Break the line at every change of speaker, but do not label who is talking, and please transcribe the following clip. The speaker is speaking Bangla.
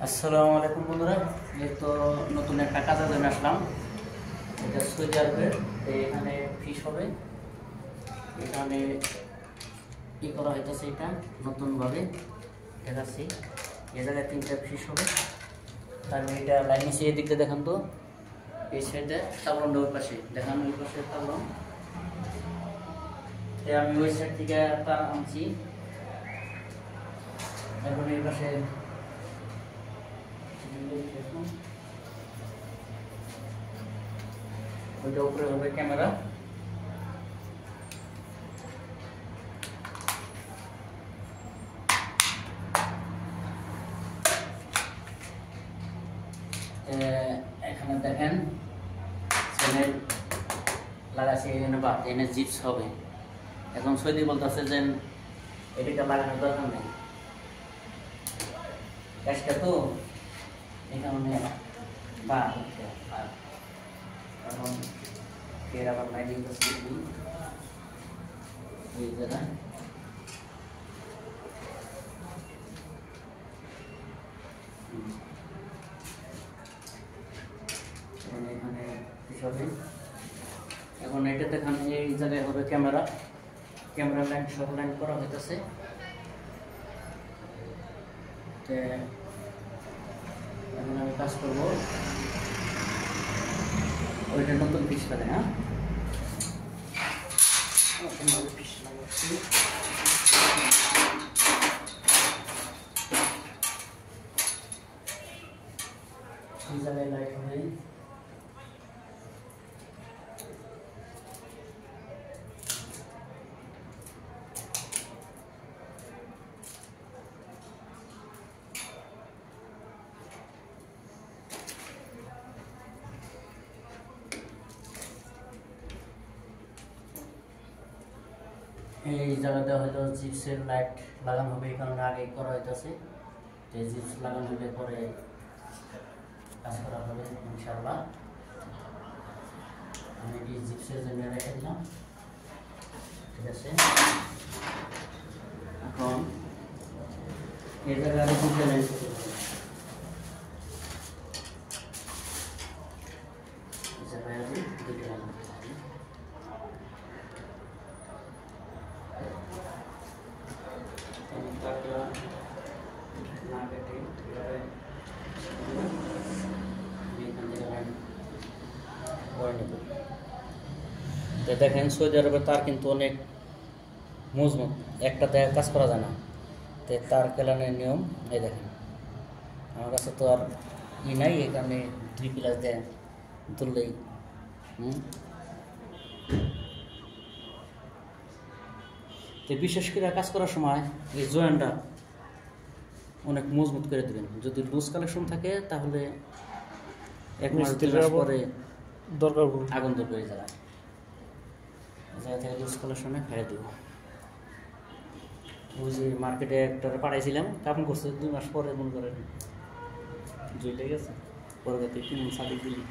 আসসালামু আলাইকুম বন্ধুরা, এই তো নতুন একটা কাজের জন্য আসলাম। এটা সৌদি আরবের, এখানে ফিশ হবে, এখানে কি করা হইতেছে, এটা নতুনভাবে দেখাচ্ছি। এ জায়গায় 3টা ফিশ হবে। তারপরে এটা লাইন নিচে এই দিকটা দেখান তো, এই সাইডে তাবলনটা ওই পাশে দেখান, ওই পাশে তাবলন। আমি ওই সাইড থেকে তার আনছি, এখন এই পাশে ওইটা উপরে হবে ক্যামেরা। এখানে দেখেন চ্যানেল লাগাচ্ছি, এখানে বাদ এনে জিপস হবে। এখন সৌদি বলতেছে যে এটাকে লাগানোর দরকার নেই, গ্যাসটা তো এই কারণে বাদ হচ্ছে। আর এখন ফের আবার লাইটিং করছি এই জায়গায়। এখানে হিসাবে এখন এটা দেখান, এই জায়গায় হবে ক্যামেরা লাইন, সব লাইন করা হইতেছে। এখন আমি কাজ করবো, ওইটা নতুন পিস লাগে। হ্যাঁ, নতুনভাবে পিস লাগাচ্ছি। এই জায়গায় লাইট হবে, এই জায়গাতে হয়তো জিপসের লাইট লাগানো হবে, এই কারণে আগে করা হইতেছে। যে জিপস লাগানো হলে পরে কাজ করা হবে ইনশাআল্লাহ। আমি এই জিপসের জন্য রেখে দিলাম, ঠিক আছে। এখন এই জায়গায় দুটো লাইন করতে হবে, এই জায়গায় দুটো লাইন করতে হবে। তো দেখেন সৌদি আরবের তার কিন্তু অনেক মজবুত, একটাতে কাজ করা যায় না। তো তার কেলানের নিয়ম এই দেখেন, আমার কাছে তো আর নাই, এখানে 2 প্লাস দেয় তুললেই। তো বিশেষ করে কাজ করার সময় এই জয়েন্টটা অনেক মজবুত করে দেবেন। যদি লুজ কালেকশন থাকে তাহলে 1 মাস 2 মাস পরে
দরকার
আগুন দরকার এই জায়গা থেকে লুজ কালেকশনে ফেলে দেব। ওই যে মার্কেটে একটা পাঠাইছিলাম, কাপড় করছে 2 মাস পরে মনে করেন জুইলে গেছে, পরে 3 সাদিক দিলি।